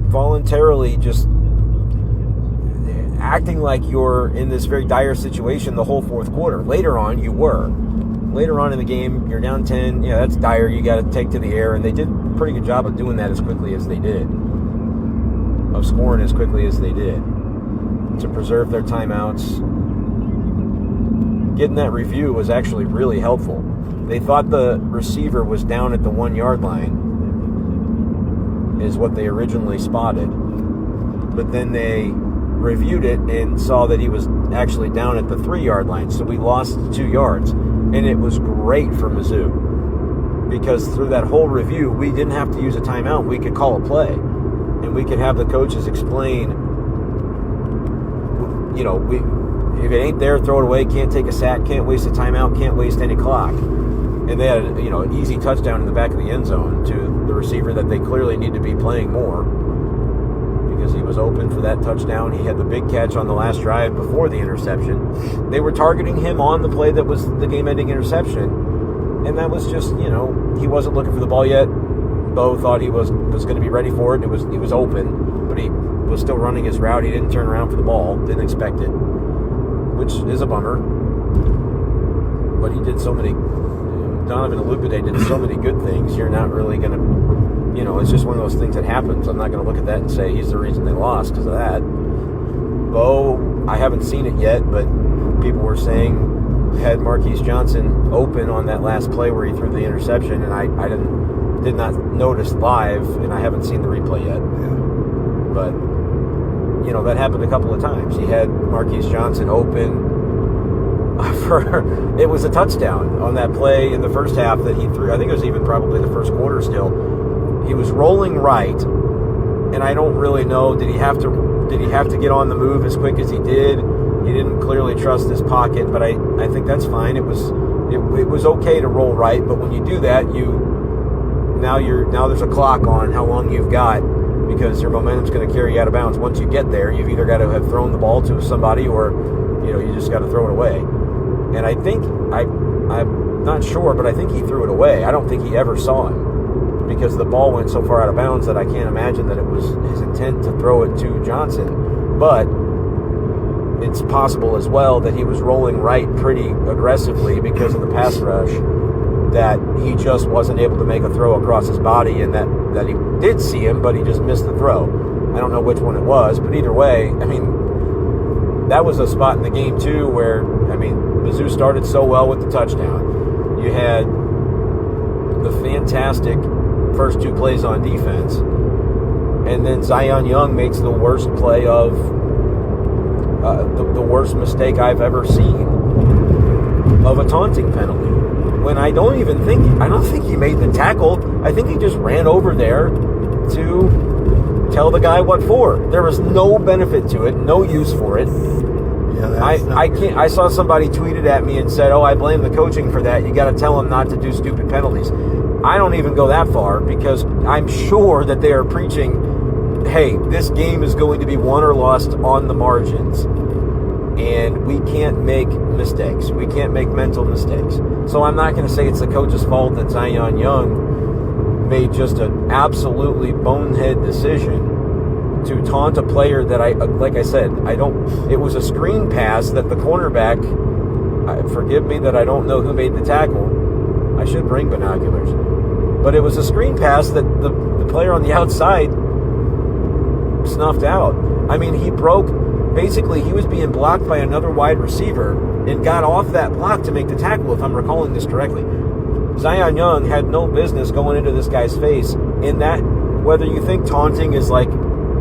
voluntarily just acting like you're in this very dire situation the whole fourth quarter. Later on, you were. Later on in the game, you're down 10. Yeah, that's dire. You got to take to the air. And they did a pretty good job of doing that as quickly as they did. Of scoring as quickly as they did. To preserve their timeouts. Getting that review was actually really helpful. They thought the receiver was down at the 1 yard line, is what they originally spotted. But then they reviewed it and saw that he was actually down at the 3 yard line. So we lost 2 yards. And it was great for Mizzou. Because through that whole review, we didn't have to use a timeout. We could call a play. And we could have the coaches explain, if it ain't there, throw it away. Can't take a sack. Can't waste a timeout. Can't waste any clock. And they had, an easy touchdown in the back of the end zone to the receiver that they clearly need to be playing more because he was open for that touchdown. He had the big catch on the last drive before the interception. They were targeting him on the play that was the game-ending interception, and that was just, he wasn't looking for the ball yet. Bo thought he was going to be ready for it. He was open, but he was still running his route. He didn't turn around for the ball. Didn't expect it, which is a bummer. But he did so many. Donovan Olupide did so many good things. You're not really going to, it's just one of those things that happens. I'm not going to look at that and say he's the reason they lost because of that. Bo, I haven't seen it yet, but people were saying had Marquise Johnson open on that last play where he threw the interception, and I did not notice live, and I haven't seen the replay yet. Yeah. But, that happened a couple of times. He had Marquise Johnson open. It was a touchdown on that play in the first half that he threw. I think it was even probably the first quarter still. He was rolling right, and I don't really know, did he have to get on the move as quick as he did? He didn't clearly trust his pocket, but I think that's fine. It was okay to roll right, but when you do that, now there's a clock on how long you've got because your momentum's going to carry you out of bounds. Once you get there, you've either got to have thrown the ball to somebody or you just got to throw it away. And I think, I'm not sure, but I think he threw it away. I don't think he ever saw him because the ball went so far out of bounds that I can't imagine that it was his intent to throw it to Johnson. But it's possible as well that he was rolling right pretty aggressively because of the pass rush, that he just wasn't able to make a throw across his body and that he did see him, but he just missed the throw. I don't know which one it was, but either way, that was a spot in the game too where, Mizzou started so well with the touchdown. You had the fantastic first 2 plays on defense, and then Zion Young makes the worst play of the worst mistake I've ever seen of a taunting penalty. When I don't think he made the tackle. I think he just ran over there to tell the guy what for. There was no benefit to it, no use for it. Yeah, I saw somebody tweeted at me and said, I blame the coaching for that. You got to tell them not to do stupid penalties. I don't even go that far because I'm sure that they are preaching, hey, this game is going to be won or lost on the margins. And we can't make mistakes. We can't make mental mistakes. So I'm not going to say it's the coach's fault that Zion Young made just an absolutely bonehead decision to taunt a player that like I said, it was a screen pass that the cornerback, forgive me that I don't know who made the tackle. I should bring binoculars. But it was a screen pass that the player on the outside snuffed out. Basically he was being blocked by another wide receiver and got off that block to make the tackle, if I'm recalling this correctly. Zion Young had no business going into this guy's face in that, whether you think taunting is like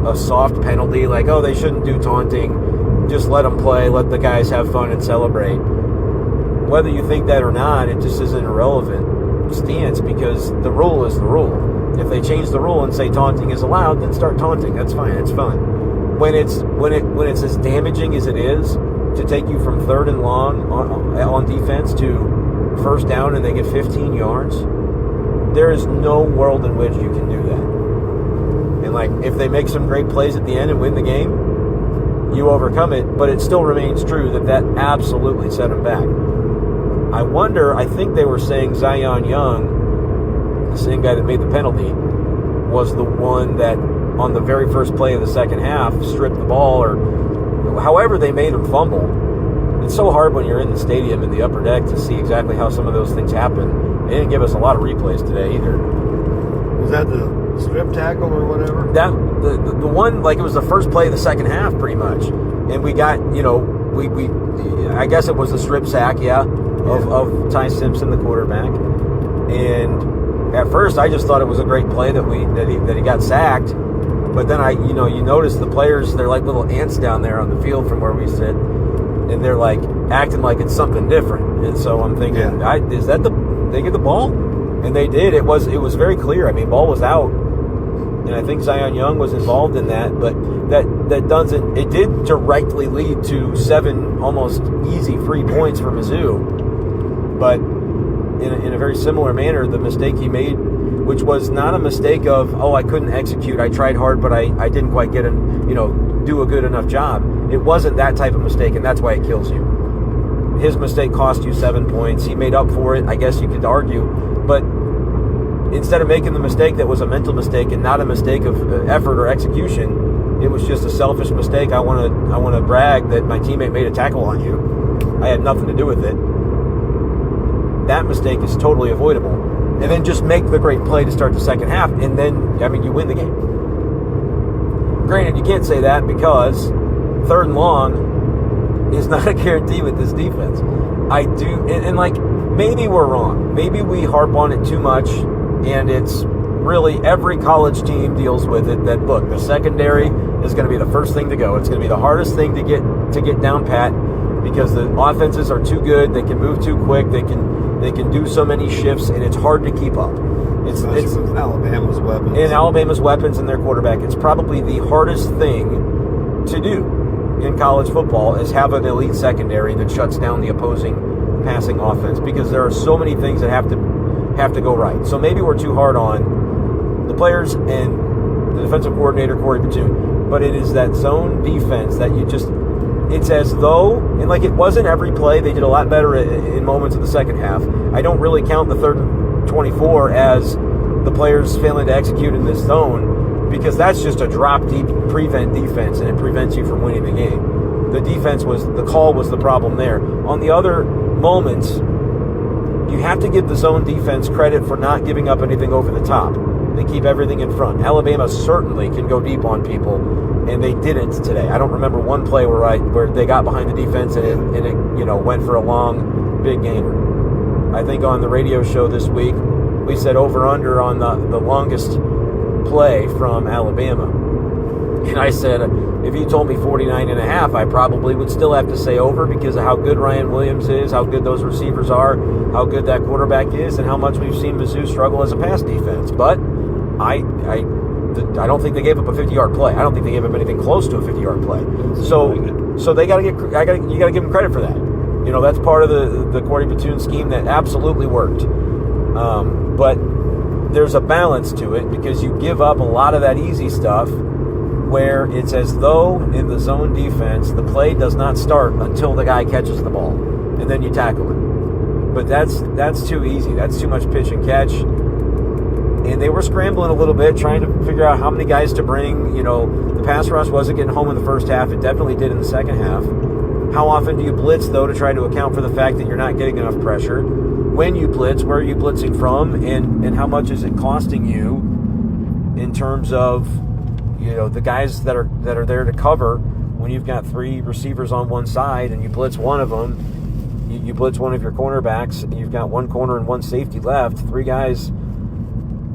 a soft penalty, like, they shouldn't do taunting, just let them play, let the guys have fun and celebrate. Whether you think that or not, it just is an irrelevant stance because the rule is the rule. If they change the rule and say taunting is allowed, then start taunting. That's fine. It's fun. When it's as damaging as it is to take you from 3rd and long on defense to first down and they get 15 yards, there is no world in which you can do that. And if they make some great plays at the end and win the game, you overcome it, but it still remains true that absolutely set them back. I think they were saying Zion Young, the same guy that made the penalty, was the one that on the very first play of the second half, stripped the ball, or however they made them fumble. It's so hard when you're in the stadium in the upper deck to see exactly how some of those things happen. They didn't give us a lot of replays today either. Was that the strip tackle or whatever? That the one, like, it was the first play of the second half pretty much. And we got, we I guess it was the strip sack, of Ty Simpson, the quarterback. And at first I just thought it was a great play that he got sacked. But then you notice the players, they're like little ants down there on the field from where we sit. And they're like acting like it's something different. And so I'm thinking, is that they get the ball? And they did. It was very clear. I mean, ball was out. And I think Zion Young was involved in that, but it did directly lead to 7 almost easy free points for Mizzou. But in a very similar manner, the mistake he made, which was not a mistake of, I couldn't execute, I tried hard, but I didn't quite do a good enough job. It wasn't that type of mistake, and that's why it kills you. His mistake cost you 7 points. He made up for it, I guess you could argue, but instead of making the mistake that was a mental mistake and not a mistake of effort or execution, it was just a selfish mistake. I want to brag that my teammate made a tackle on you. I had nothing to do with it. That mistake is totally avoidable. And then just make the great play to start the second half, and then, you win the game. Granted, you can't say that because 3rd and long is not a guarantee with this defense. I do, and maybe we're wrong. Maybe we harp on it too much, and it's really every college team deals with it. That, look, the secondary is going to be the first thing to go. It's going to be the hardest thing to get down pat because the offenses are too good. They can move too quick. They can do so many shifts, and it's hard to keep up. It's Alabama's weapons. And Alabama's weapons and their quarterback. It's probably the hardest thing to do in college football is have an elite secondary that shuts down the opposing passing offense because there are so many things that have to go right. So maybe we're too hard on the players and the defensive coordinator, Corey Batoon, but it is that zone defense that it's as though, and it wasn't every play. They did a lot better in moments of the second half. I don't really count the 3rd and 24 as the players failing to execute in this zone because that's just a drop deep prevent defense and it prevents you from winning the game. The call was the problem there. On the other moments, you have to give the zone defense credit for not giving up anything over the top. They keep everything in front. Alabama certainly can go deep on people, and they didn't today. I don't remember one play where they got behind the defense and it went for a long big gainer. I think on the radio show this week we said over/under on the longest play from Alabama, and I said if you told me 49.5, I probably would still have to say over because of how good Ryan Williams is, how good those receivers are, how good that quarterback is, and how much we've seen Mizzou struggle as a pass defense. But I don't think they gave up a 50-yard play. I don't think they gave up anything close to a 50-yard play. So you got to give them credit for that. That's part of the Corey Batoon scheme that absolutely worked. But there's a balance to it because you give up a lot of that easy stuff where it's as though in the zone defense the play does not start until the guy catches the ball and then you tackle it. But that's too easy. That's too much pitch and catch. And they were scrambling a little bit, trying to figure out how many guys to bring. The pass rush wasn't getting home in the first half. It definitely did in the second half. How often do you blitz, though, to try to account for the fact that you're not getting enough pressure? When you blitz, where are you blitzing from? And how much is it costing you in terms of, the guys that are there to cover when you've got 3 receivers on one side and you blitz one of them, you blitz one of your cornerbacks, and you've got 1 corner and 1 safety left, 3 guys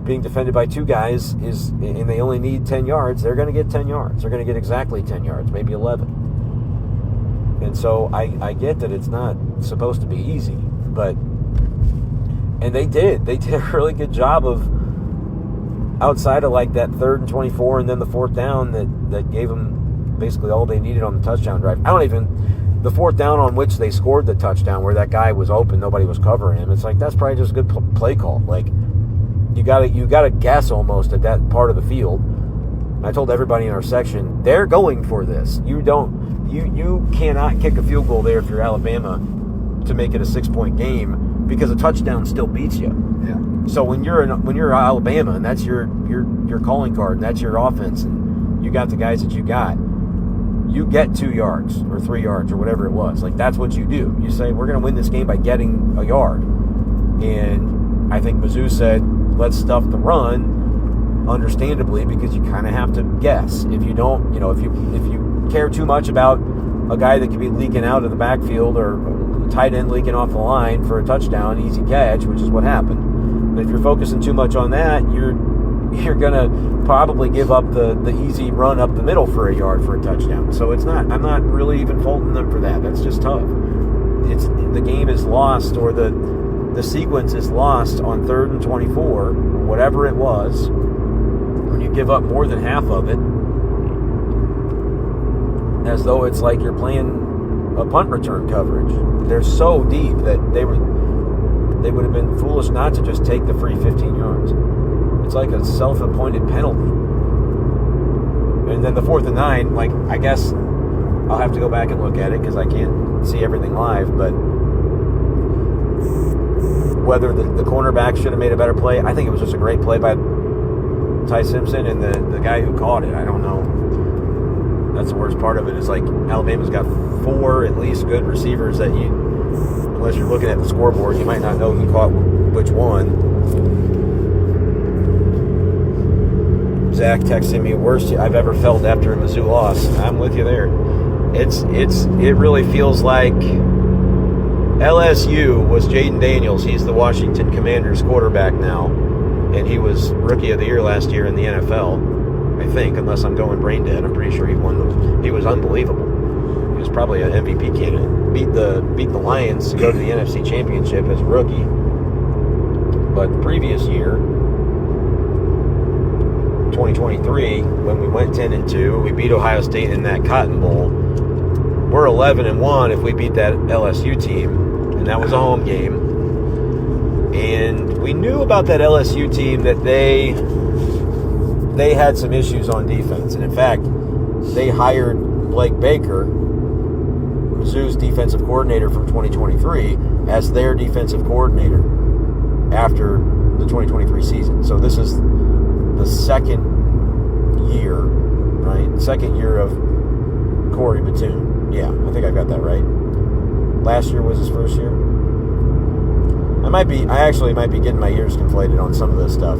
being defended by 2 guys and they only need 10 yards, they're going to get 10 yards. They're going to get exactly 10 yards, maybe 11. And so I get that it's not supposed to be easy, and they did a really good job of outside of that 3rd and 24 and then the 4th down that gave them basically all they needed on the touchdown drive. The 4th down on which they scored the touchdown where that guy was open, nobody was covering him. It's that's probably just a good play call. You gotta guess almost at that part of the field. I told everybody in our section, they're going for this. You cannot kick a field goal there if you're Alabama to make it a 6-point game because a touchdown still beats you. Yeah. So when you're Alabama and that's your calling card and that's your offense and you got the guys that you got, you get 2 yards or 3 yards or whatever it was. Like, that's what you do. You say, we're going to win this game by getting a yard. And I think Mizzou said, let's stuff the run, understandably, because you kind of have to guess. If you don't, if you care too much about a guy that could be leaking out of the backfield or a tight end leaking off the line for a touchdown, easy catch, which is what happened. But if you're focusing too much on that, you're going to probably give up the easy run up the middle for a yard for a touchdown. So I'm not really even faulting them for that. That's just tough. The game is lost, or the sequence is lost on 3rd and 24, or whatever it was, when you give up more than half of it, as though it's like you're playing a punt return coverage. They're so deep that they would have been foolish not to just take the free 15 yards. It's like a self-appointed penalty. And then the 4th and 9, like, I guess I'll have to go back and look at it because I can't see everything live, but whether the cornerback should have made a better play, I think it was just a great play by Ty Simpson and the guy who caught it. I don't know. That's the worst part of it. Is like Alabama's got 4 at least good receivers that unless you're looking at the scoreboard, you might not know who caught which one. Zach texting me, worst I've ever felt after a Mizzou loss. I'm with you there. It really feels like LSU was Jaden Daniels. He's the Washington Commanders quarterback now, and he was Rookie of the Year last year in the NFL. I think, unless I'm going brain dead. I'm pretty sure he won them. He was unbelievable. He was probably an MVP candidate. Beat the Lions to go to the NFC Championship as a rookie. But the previous year, 2023, when we went 10-2, we beat Ohio State in that Cotton Bowl. We're 11-1 if we beat that LSU team, and that was a home game. And we knew about that LSU team that they had some issues on defense. And in fact, they hired Blake Baker, Mizzou's defensive coordinator from 2023, as their defensive coordinator after the 2023 season. So this is the second year, right? Second year of Corey Batoon. Yeah, I think I got that right. Last year was his first year. I actually might be getting my ears conflated on some of this stuff.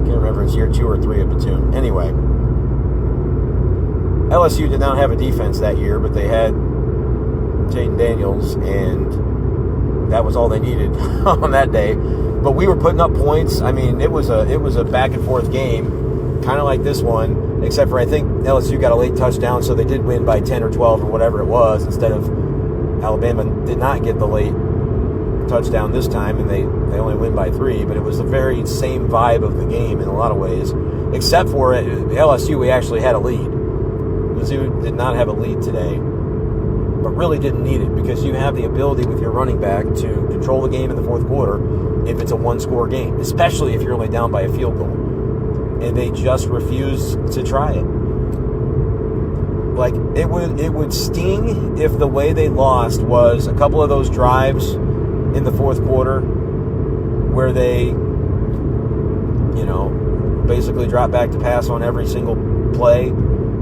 Can't remember if it's year 2 or 3 of Batoon. Anyway, LSU did not have a defense that year, but they had Jaden Daniels, and that was all they needed on that day. But we were putting up points. I mean, it was a back and forth game, kind of like this one, except for I think LSU got a late touchdown, so they did win by 10 or 12 or whatever it was, instead of Alabama did not get the late touchdown this time, and they only win by 3. But it was the very same vibe of the game in a lot of ways, except for LSU, we actually had a lead. Mizzou did not have a lead today, but really didn't need it, because you have the ability with your running back to control the game in the fourth quarter if it's a one-score game, especially if you're only down by a field goal. And they just refuse to try it. Like, it would sting if the way they lost was a couple of those drives in the fourth quarter where they, basically drop back to pass on every single play.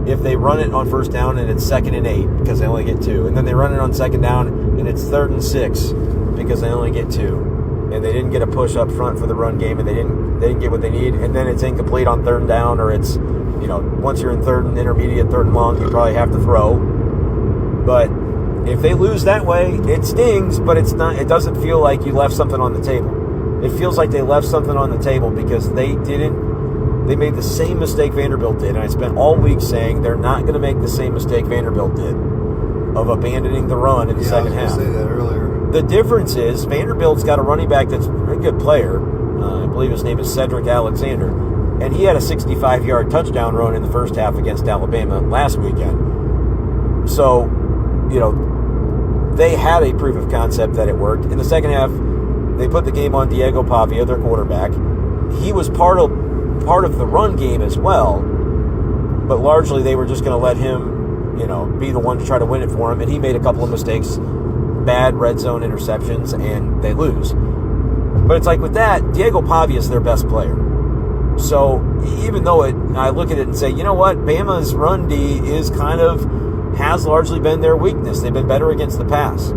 If they run it on first down and it's 2nd and 8 because they only get 2, and then they run it on 2nd down and it's 3rd and 6 because they only get 2, and they didn't get a push up front for the run game, and they didn't get what they need, and then it's incomplete on 3rd down, or it's, once you're in 3rd and intermediate, 3rd and long, you probably have to throw. But if they lose that way, it stings, but it's not. It doesn't feel like you left something on the table. It feels like they left something on the table because they made the same mistake Vanderbilt did, and I spent all week saying they're not going to make the same mistake Vanderbilt did of abandoning the run in the second half. I was going to say that earlier. The difference is Vanderbilt's got a running back that's a pretty good player. I believe his name is Cedric Alexander, and he had a 65-yard touchdown run in the first half against Alabama last weekend. So, they had a proof of concept that it worked. In the second half, they put the game on Diego Pavia, their quarterback. He was part of the run game as well, but largely they were just going to let him, be the one to try to win it for him, and he made a couple of mistakes bad red zone interceptions, and they lose. But it's like with that, Diego Pavia is their best player. So even though I look at it and say, you know what, Bama's run D has largely been their weakness. They've been better against the pass.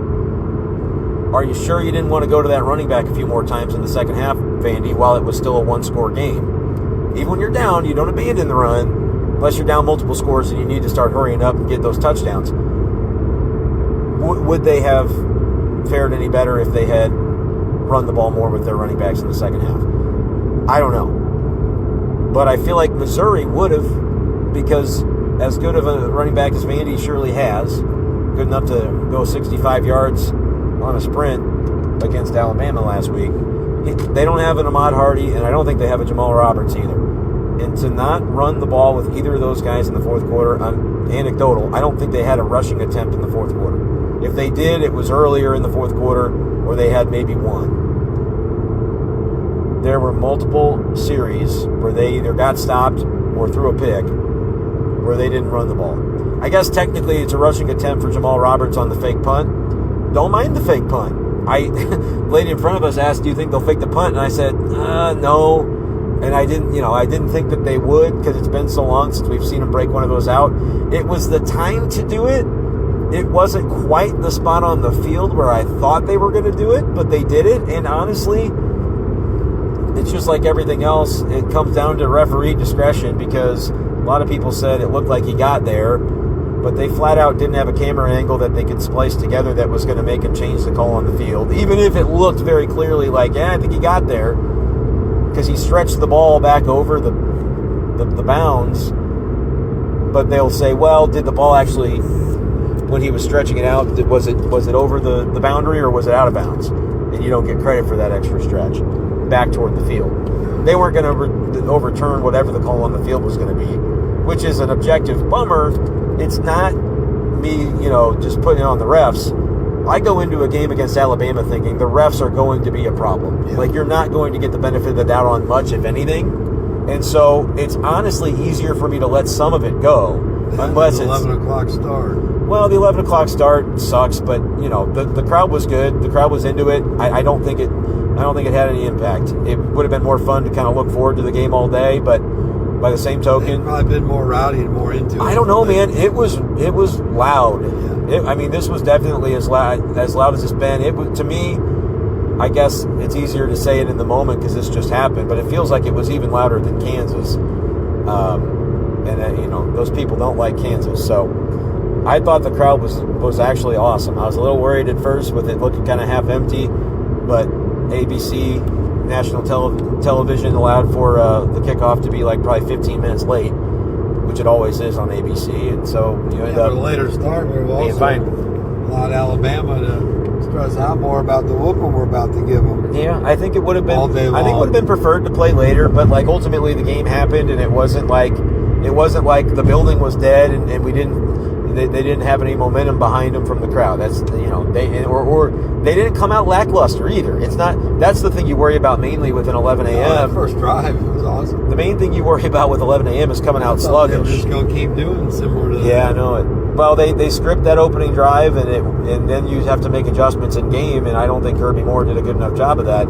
Are you sure you didn't want to go to that running back a few more times in the second half, Vandy, while it was still a one-score game? Even when you're down, you don't abandon the run unless you're down multiple scores and you need to start hurrying up and get those touchdowns. Would they have fared any better if they had run the ball more with their running backs in the second half? I don't know. But I feel like Missouri would have, because as good of a running back as Vandy surely has, good enough to go 65 yards on a sprint against Alabama last week. They don't have an Ahmad Hardy, and I don't think they have a Jamal Roberts either. And to not run the ball with either of those guys in the fourth quarter, I'm anecdotal, I don't think they had a rushing attempt in the fourth quarter. If they did, it was earlier in the fourth quarter, or they had maybe one. There were multiple series where they either got stopped or threw a pick where they didn't run the ball. I guess technically it's a rushing attempt for Jamal Roberts on the fake punt. Don't mind the fake punt. The lady in front of us asked, do you think they'll fake the punt? And I said, no. And I didn't think that they would, because it's been so long since we've seen them break one of those out. It was the time to do it. It wasn't quite the spot on the field where I thought they were going to do it, but they did it. And honestly, it's just like everything else. It comes down to referee discretion, because a lot of people said it looked like he got there, but they flat out didn't have a camera angle that they could splice together that was going to make him change the call on the field, even if it looked very clearly like, I think he got there, because he stretched the ball back over the bounds. But they'll say, well, did the ball actually, when he was stretching it out, was it over the boundary, or was it out of bounds? And you don't get credit for that extra stretch back toward the field. They weren't going to overturn whatever the call on the field was going to be, which is an objective bummer. It's not me, just putting it on the refs. I go into a game against Alabama thinking the refs are going to be a problem. Yeah. Like, you're not going to get the benefit of the doubt on much, if anything. And so it's honestly easier for me to let some of it go, unless it's 11 o'clock start. Well, the 11 o'clock start sucks, but the crowd was good. The crowd was into it. I don't think it had any impact. It would have been more fun to kind of look forward to the game all day, but by the same token, it'd probably been more rowdy and more into it. I don't know, man. It was loud. Yeah. This was definitely as loud as it's been. It was, to me, I guess it's easier to say it in the moment because this just happened, but it feels like it was even louder than Kansas. Those people don't like Kansas, so I thought the crowd was actually awesome. I was a little worried at first with it looking kind of half empty, but ABC national television allowed for the kickoff to be like probably 15 minutes late, which it always is on ABC, and so you end up a later start. We've also fine. allowed Alabama to stress out more about the whooping we're about to give them. Yeah, I think it would have been. All day long. I think it would have been preferred to play later, but like ultimately the game happened, and it wasn't like the building was dead, and we didn't. They didn't have any momentum behind them from the crowd. That's they didn't come out lackluster either. It's not. That's the thing you worry about mainly with an 11 a.m. That first drive, it was awesome. The main thing you worry about with 11 a.m. is coming out sluggish. They're just gonna keep doing similar to. Yeah, I know it. Well, they script that opening drive, and then you have to make adjustments in game, and I don't think Kirby Moore did a good enough job of that.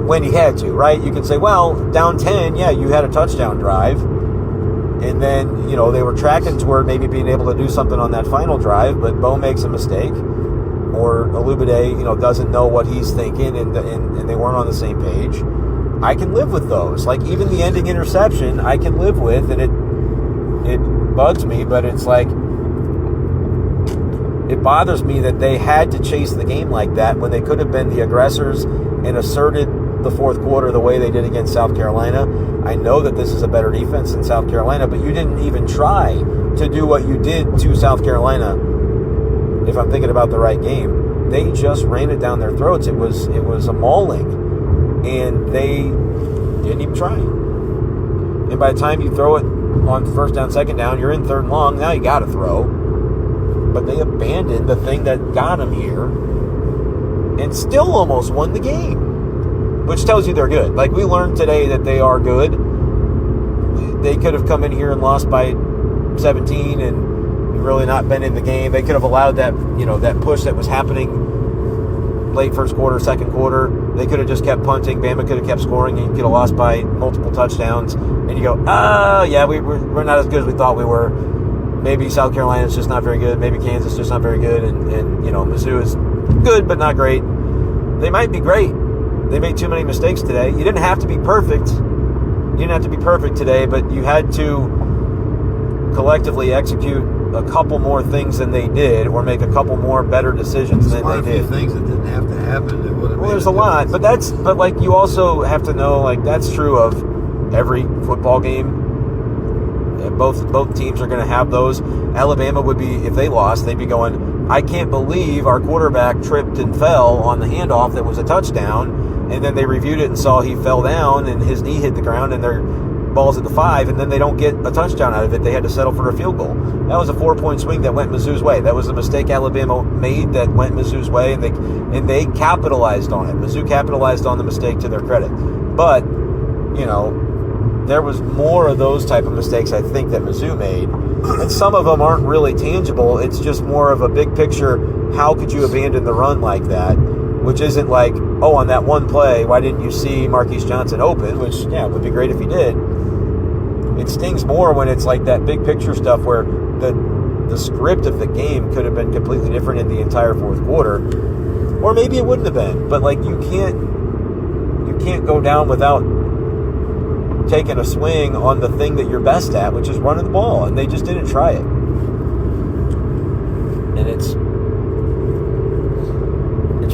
When he had to, right? You can say, well, down 10, yeah, you had a touchdown drive. And then, they were tracking toward maybe being able to do something on that final drive, but Bo makes a mistake, or Alubade, doesn't know what he's thinking, and they weren't on the same page. I can live with those. Like, even the ending interception, I can live with, and it bugs me, but it's like, it bothers me that they had to chase the game like that when they could have been the aggressors and asserted the fourth quarter the way they did against South Carolina. I know that this is a better defense than South Carolina, but you didn't even try to do what you did to South Carolina. If I'm thinking about the right game, they just ran it down their throats. It was a mauling, and they didn't even try. And by the time you throw it on first down, second down, you're in third and long. Now you got to throw, but they abandoned the thing that got them here, and still almost won the game. Which tells you they're good. Like, we learned today that they are good. They could have come in here and lost by 17 and really not been in the game. They could have allowed that, that push that was happening late first quarter, second quarter. They could have just kept punting. Bama could have kept scoring, and you could have lost by multiple touchdowns. And you go, we're not as good as we thought we were. Maybe South Carolina's just not very good. Maybe Kansas is just not very good. And Mizzou is good but not great. They might be great. They made too many mistakes today. You didn't have to be perfect. You didn't have to be perfect today, but you had to collectively execute a couple more things than they did, or make a couple more better decisions than they did. A few things that didn't have to happen. That would have there's a lot, but you also have to know, that's true of every football game. Both teams are going to have those. Alabama would be, if they lost, they'd be going, I can't believe our quarterback tripped and fell on the handoff that was a touchdown, and then they reviewed it and saw he fell down and his knee hit the ground, and their ball's at the 5, and then they don't get a touchdown out of it. They had to settle for a field goal. That was a 4-point swing that went Mizzou's way. That was a mistake Alabama made that went Mizzou's way, and they capitalized on it. Mizzou capitalized on the mistake to their credit. But, there was more of those type of mistakes, I think, that Mizzou made. And some of them aren't really tangible. It's just more of a big picture. How could you abandon the run like that? Which isn't like, on that one play, why didn't you see Marquise Johnson open? Which, it would be great if he did. It stings more when it's like that big picture stuff where the script of the game could have been completely different in the entire fourth quarter. Or maybe it wouldn't have been. But, you can't go down without taking a swing on the thing that you're best at, which is running the ball, and they just didn't try it. And it's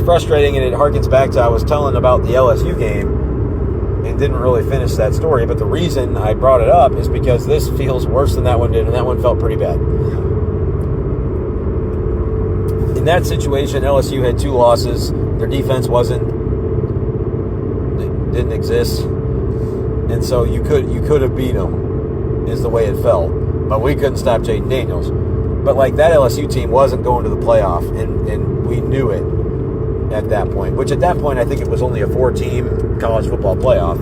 frustrating, and it harkens back to, I was telling about the LSU game and didn't really finish that story, but the reason I brought it up is because this feels worse than that one did, and that one felt pretty bad. In that situation, LSU had 2 losses. Their defense didn't exist. And so you could have beat them, is the way it felt. But we couldn't stop Jaden Daniels. But that LSU team wasn't going to the playoff, and we knew it at that point. Which at that point, I think it was only a 4-team college football playoff.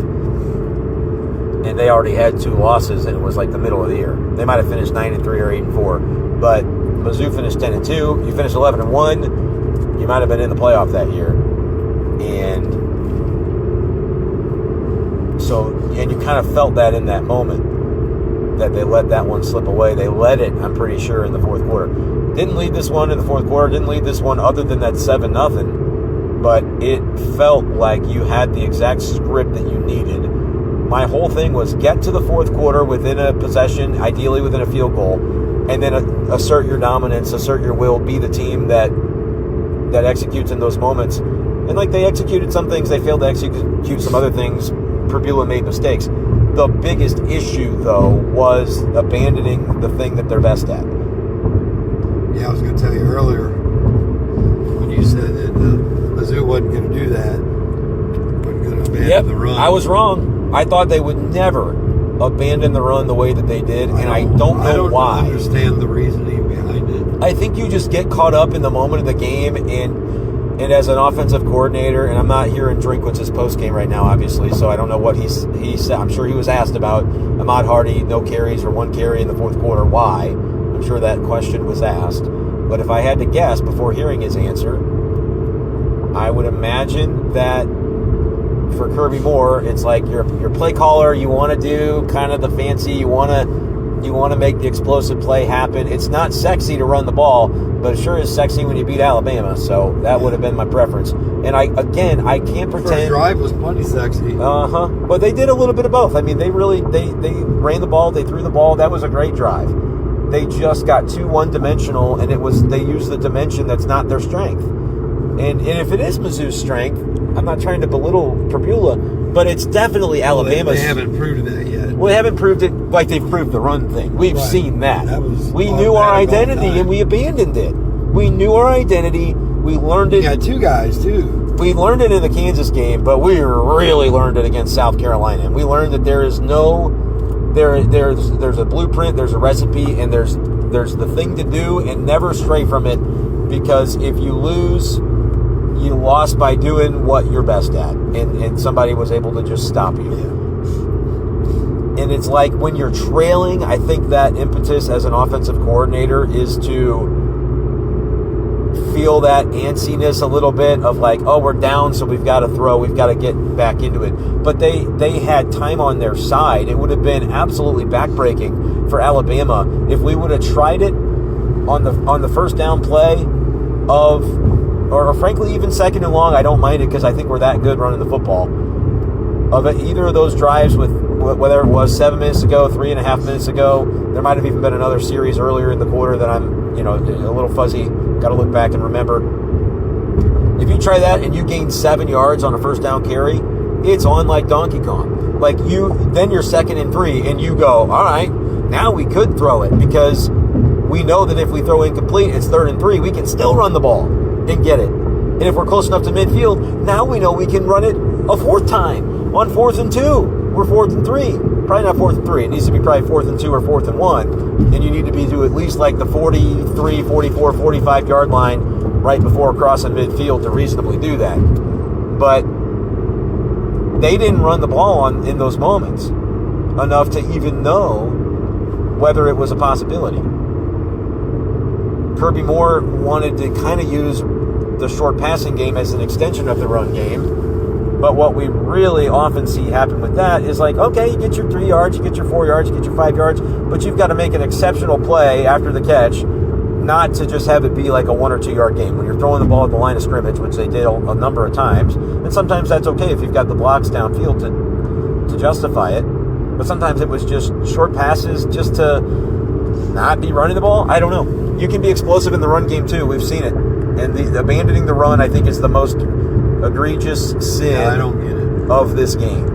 And they already had 2 losses, and it was the middle of the year. They might have finished 9-3 or 8-4. But Mizzou finished 10-2. You finished 11-1. You might have been in the playoff that year. And you kind of felt that in that moment, that they let that one slip away. They let it, I'm pretty sure, in the fourth quarter. Didn't lead this one in the fourth quarter, didn't lead this one other than that 7-0, but it felt like you had the exact script that you needed. My whole thing was get to the fourth quarter within a possession, ideally within a field goal, and then assert your dominance, assert your will, be the team that executes in those moments. And they executed some things, they failed to execute some other things. Purdue made mistakes. The biggest issue, though, was abandoning the thing that they're best at. Yeah, I was going to tell you earlier when you said that Mizzou wasn't going to do that, wasn't going to abandon the run. I was wrong. I thought they would never abandon the run the way that they did, and I don't know why. I don't understand the reasoning behind it. I think you just get caught up in the moment of the game, and as an offensive coordinator, and I'm not hearing Drinkwitz's post-game right now, obviously, so I don't know what he said. I'm sure he was asked about Ahmad Hardy, no carries or 1 carry in the fourth quarter. Why? I'm sure that question was asked. But if I had to guess before hearing his answer, I would imagine that for Kirby Moore, it's like your play caller, you want to do kind of the fancy, you want to make the explosive play happen. It's not sexy to run the ball, but it sure is sexy when you beat Alabama. So that would have been my preference. And I can't pretend. First drive was plenty sexy. But they did a little bit of both. I mean, they ran the ball, they threw the ball. That was a great drive. They just got too one-dimensional, and they used the dimension that's not their strength. And if it is Mizzou's strength, I'm not trying to belittle Purpula, but it's definitely Alabama's. They haven't proved that yet. Well, they haven't proved it like they've proved the run thing. We've seen that. We knew our identity, and we abandoned it. We knew our identity. We learned it. You got 2 guys, too. We learned it in the Kansas game, but we really learned it against South Carolina. And we learned that there's a blueprint, there's a recipe, and there's the thing to do, and never stray from it, because if you lose, you lost by doing what you're best at, and somebody was able to just stop you. And it's like when you're trailing, I think that impetus as an offensive coordinator is to feel that antsiness a little bit of like, oh, we're down, so we've got to throw, we've got to get back into it. But they had time on their side. It would have been absolutely backbreaking for Alabama if we would have tried it on the first down play or frankly even second and long. I don't mind it because I think we're that good running the football. Of either of those drives, with whether it was 7 minutes ago, 3.5 minutes ago, there might have even been another series earlier in the quarter that I'm, a little fuzzy. Got to look back and remember. If you try that and you gain 7 yards on a first down carry, it's on like Donkey Kong. Like then you're 2nd and 3, and you go, all right, now we could throw it because we know that if we throw incomplete, it's 3rd and 3. We can still run the ball and get it. And if we're close enough to midfield, now we know we can run it a 4th time. On 4th and 2, we're 4th and 3. Probably not 4th and 3. It needs to be probably 4th and 2 or 4th and 1. And you need to be to at least like the 43, 44, 45 yard line right before crossing midfield to reasonably do that. But they didn't run the ball in those moments enough to even know whether it was a possibility. Kirby Moore wanted to kind of use the short passing game as an extension of the run game. But what we really often see happen with that is like, okay, you get your 3 yards, you get your 4 yards, you get your 5 yards, but you've got to make an exceptional play after the catch, not to just have it be like a 1 or 2 yard game. When you're throwing the ball at the line of scrimmage, which they did a number of times, and sometimes that's okay if you've got the blocks downfield to justify it. But sometimes it was just short passes just to not be running the ball. I don't know. You can be explosive in the run game too. We've seen it. And the abandoning the run, I think, is the most egregious sin I don't get it. Of this game.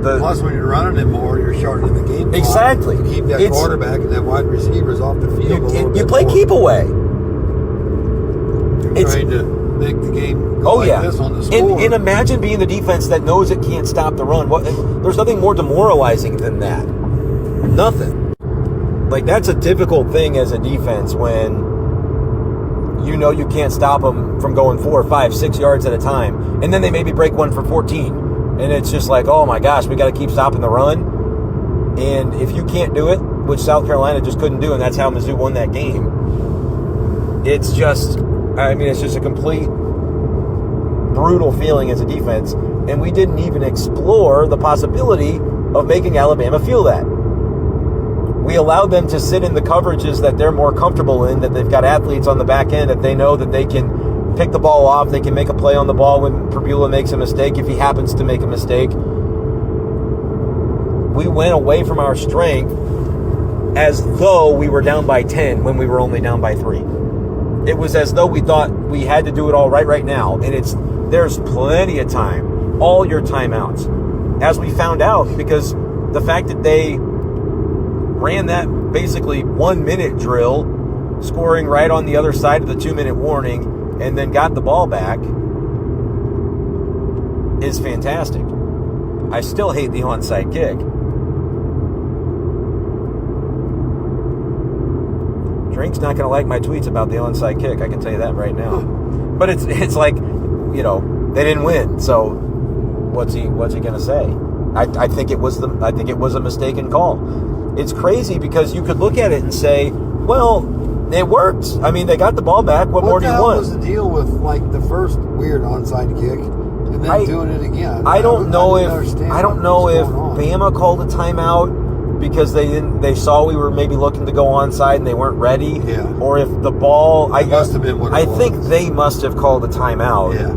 Plus, when you're running it more, you're shortening the game. Exactly. You keep that quarterback and that wide receivers off the field. You play keep away. You're trying to make the game go this on the score. And imagine being the defense that knows it can't stop the run. There's nothing more demoralizing than that. Nothing. Like, that's a difficult thing as a defense when you know you can't stop them from going 4, 5, 6 yards at a time. And then they maybe break one for 14. And it's just like, oh my gosh, we got to keep stopping the run. And if you can't do it, which South Carolina just couldn't do, and that's how Mizzou won that game, it's just a complete brutal feeling as a defense. And we didn't even explore the possibility of making Alabama feel that. We allowed them to sit in the coverages that they're more comfortable in, that they've got athletes on the back end that they know that they can pick the ball off, they can make a play on the ball when Prabula makes a mistake, if he happens to make a mistake. We went away from our strength as though we were down by 10 when we were only down by 3. It was as though we thought we had to do it all right now. And there's plenty of time, all your timeouts. As we found out, because the fact that they ran that basically 1 minute drill, scoring right on the other side of the 2 minute warning, and then got the ball back, is fantastic. I still hate the onside kick. Drink's not going to like my tweets about the onside kick. I can tell you that right now. But it's like, they didn't win. So what's he going to say? I think it was a mistaken call. It's crazy because you could look at it and say, well, it worked. I mean, they got the ball back. What more do you want? What was the deal with like the first weird onside kick and then doing it again? I don't know if Bama called a timeout because they saw we were maybe looking to go onside and they weren't ready. Yeah. Or if the ball, must have been what it was. I think they must have called a timeout. Yeah.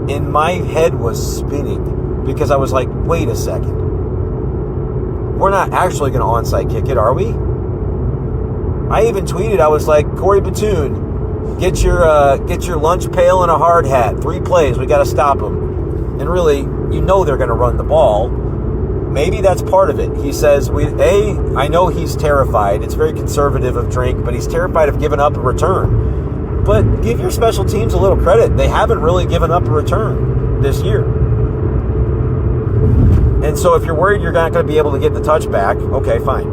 And my head was spinning because I was like, wait a second. We're not actually going to onside kick it, are we? I even tweeted, I was like, Corey Batoon, get your lunch pail and a hard hat. 3 plays, we got to stop them. And really, they're going to run the ball. Maybe that's part of it. He says, I know he's terrified. It's very conservative of Drink, but he's terrified of giving up a return. But give your special teams a little credit. They haven't really given up a return this year. And so if you're worried you're not going to be able to get the touchback, okay, fine.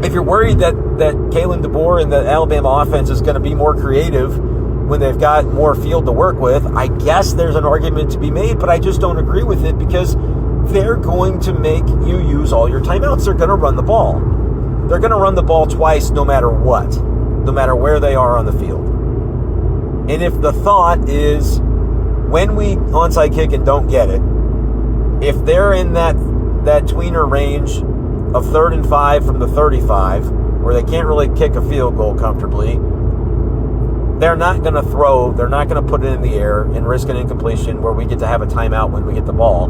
If you're worried that Kalen DeBoer and the Alabama offense is going to be more creative when they've got more field to work with, I guess there's an argument to be made, but I just don't agree with it because they're going to make you use all your timeouts. They're going to run the ball. They're going to run the ball twice no matter what, no matter where they are on the field. And if the thought is, when we onside kick and don't get it, if they're in that tweener range of 3rd and 5 from the 35, where they can't really kick a field goal comfortably, they're not going to throw, they're not going to put it in the air and risk an incompletion where we get to have a timeout when we get the ball.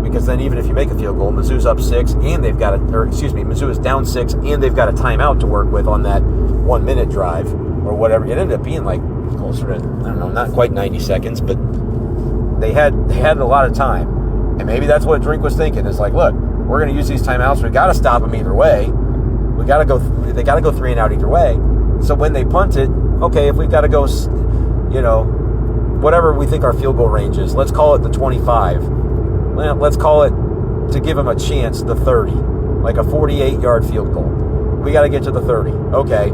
Because then even if you make a field goal, Mizzou's up 6 and they've got Mizzou is down 6 and they've got a timeout to work with on that 1 minute drive or whatever. It ended up being like closer to, I don't know, not quite 90 seconds, but they had a lot of time. And maybe that's what Drink was thinking. It's like, look, we're going to use these timeouts. We got to stop them either way. They got to go 3 and out either way. So when they punt it, okay, if we've got to go, whatever we think our field goal range is, let's call it the 25. Let's call it, to give them a chance, the 30, like a 48-yard field goal. We got to get to the 30. Okay,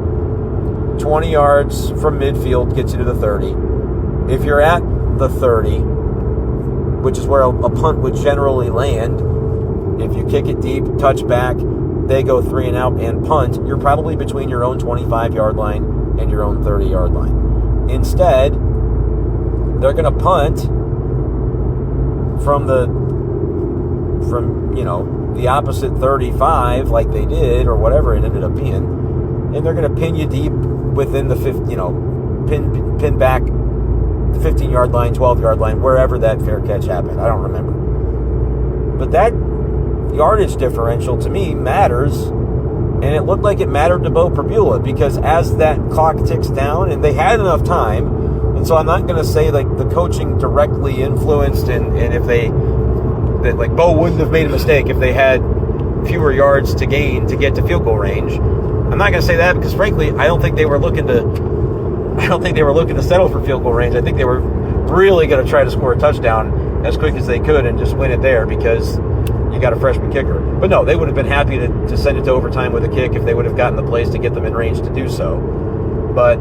20 yards from midfield gets you to the 30. If you're at the 30, which is where a punt would generally land, if you kick it deep, touch back, they go 3 and out and punt, you're probably between your own 25-yard line and your own 30-yard line. Instead, they're going to punt from the opposite 35, like they did, or whatever it ended up being, and they're going to pin you deep within the pin back the 15-yard line, 12-yard line, wherever that fair catch happened. I don't remember. But that yardage differential to me matters, and it looked like it mattered to Bo Perbula, because as that clock ticks down, and they had enough time, and so I'm not going to say like the coaching directly influenced, and if that like Bo wouldn't have made a mistake if they had fewer yards to gain to get to field goal range. I'm not going to say that because frankly, I don't think they were looking to settle for field goal range. I think they were really going to try to score a touchdown as quick as they could and just win it there because you got a freshman kicker. But no, they would have been happy to send it to overtime with a kick if they would have gotten the plays to get them in range to do so. But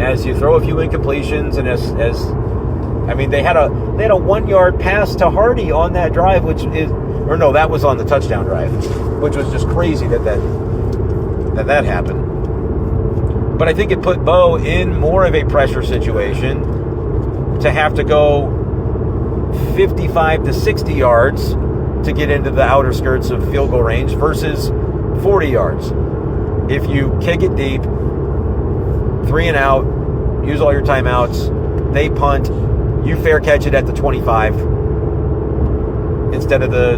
as you throw a few incompletions, and they had a 1 yard pass to Hardy on that drive, that was on the touchdown drive, which was just crazy that happened. But I think it put Bo in more of a pressure situation to have to go 55 to 60 yards to get into the outer skirts of field goal range versus 40 yards. If you kick it deep, 3 and out, use all your timeouts, they punt, you fair catch it at the 25 instead of the